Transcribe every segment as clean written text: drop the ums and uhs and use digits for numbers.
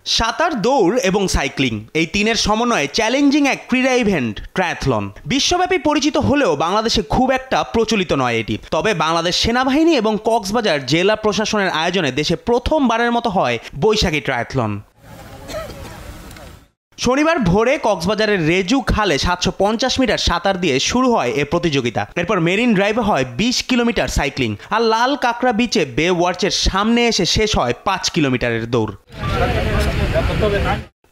সাঁতার, দৌড় এবং সাইক্লিং এই তিনের সমন্বয়ে চ্যালেঞ্জিং এক ক্রীড়া ইভেন্ট ট্রায়াথলন। বিশ্বব্যাপী পরিচিত হলেও বাংলাদেশে খুব একটা প্রচলিত নয় এটি। তবে বাংলাদেশ সেনাবাহিনী এবং কক্সবাজার জেলা প্রশাসনের আয়োজনে দেশে প্রথমবারের মতো হয় বৈশাখী ট্রায়াথলন। শনিবার ভোরে কক্সবাজারের রেজু খালে 750 মিটার সাঁতার দিয়ে শুরু হয় এ প্রতিযোগিতা। এরপর মেরিন ড্রাইভে হয় 20 কিলোমিটার সাইক্লিং, আর লাল কাঁকড়া বিচে বে ওয়ার্চের সামনে এসে শেষ হয় 5 কিলোমিটারের দৌড়।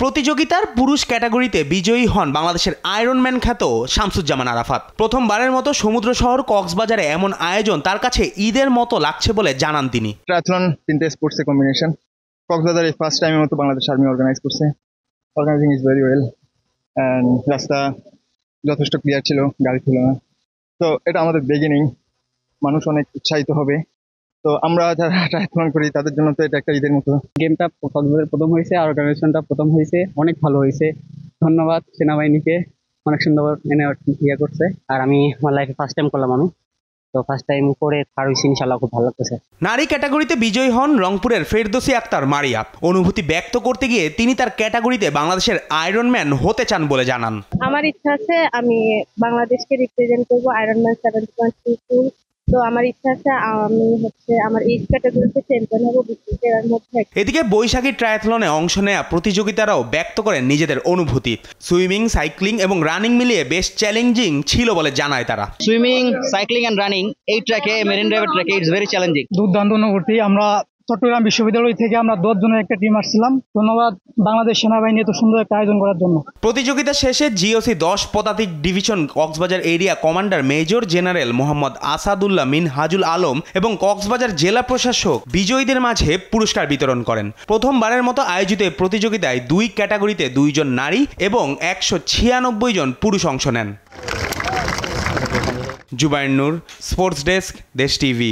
প্রতিযোগিতার পুরুষ ক্যাটাগরিতে বিজয়ী হন বাংলাদেশের আয়রনম্যান খ্যাত শামসুজ্জামান আরাফাত। প্রথমবারের মতো সমুদ্র শহর কক্সবাজারে এমন আয়োজন তার কাছে ঈদের মতো লাগছে বলে জানান তিনি। ট্রায়াথলন তিনটে স্পোর্টসের কম্বিনেশন। কক্সবাজারে ফার্স্ট টাইমের মতো বাংলাদেশ আর্মি অর্গানাইজ করছে। Organizing is very well and রাস্তা যথেষ্ট ক্লিয়ার ছিল, গাড়ি ছিল না। তো এটা আমাদের বিগিনিং, মানুষ অনেক উৎসাহিত হবে। তো আমরা যারা ট্রায়াথলন করি তাদের জন্য তো এটা একটা ঈদের মতো। গেমটা কক্সবাজারে প্রথম হয়েছে, আর অর্গানাইজেশনটা প্রথম হয়েছে, অনেক ভালো হয়েছে। ধন্যবাদ সেনাবাহিনীকে, অনেক সুন্দর ইয়ে করছে। আর আমি আমার লাইফে ফার্স্ট টাইম করলাম, আমি তো ফার্স্ট টাইম করে থার্ড হয়েছি, ইনশাআল্লাহ খুব ভালো লাগতেছে। নারী ক্যাটাগরিতে বিজয়ী হন রংপুরের ফেরদৌসী আক্তার মারিয়া। অনুভূতি ব্যক্ত করতে গিয়ে তিনি তার ক্যাটাগরিতে বাংলাদেশের আয়রনম্যান হতে চান বলে জানান। আমার ইচ্ছা আছে আমি বাংলাদেশকে রিপ্রেজেন্ট করবো আয়রনম্যান 7.22। তো আমার ইচ্ছা আছে আমি আমার এজ ক্যাটাগরিতে চ্যাম্পিয়ন হবো বিশ্বের মধ্যে। এদিকে বৈশাখী ট্রায়াথলনে অংশ নেয়া প্রতিযোগিতারাও ব্যক্ত করেন নিজেদের অনুভূতি। সুইমিং, সাইক্লিং এবং রানিং মিলিয়ে বেশ চ্যালেঞ্জিং ছিল বলে জানায় তারা। সুইমিং, সাইক্লিং এন্ড রানিং এই ট্র্যাকে, মেরিন ড্রাইভের ট্র্যাকে ইটস ভেরি চ্যালেঞ্জিং। দুর্দান্ত অনুভূতি। আমরা চট্টগ্রাম বিশ্ববিদ্যালয় থেকে আমরা 10 জনের একটা টিম আসছিলাম। ধন্যবাদ বাংলাদেশ সেনাবাহিনী এত সুন্দর একটা আয়োজন করার জন্য। প্রতিযোগিতা শেষে জিওসি 10 পদাতিক division Cox's Bazar area commander major general Mohammad Asadullah Minhajul Alam এবং কক্সবাজার জেলা প্রশাসক বিজয়ীদের মাঝে পুরস্কার বিতরণ করেন। প্রথমবারের মতো আয়োজিত প্রতিযোগিতায় 2 ক্যাটাগরিতে 2 জন নারী এবং 196 জন পুরুষ অংশ নেন। জুবায়ের নূর, স্পোর্টস ডেস্ক, দেশ টিভি।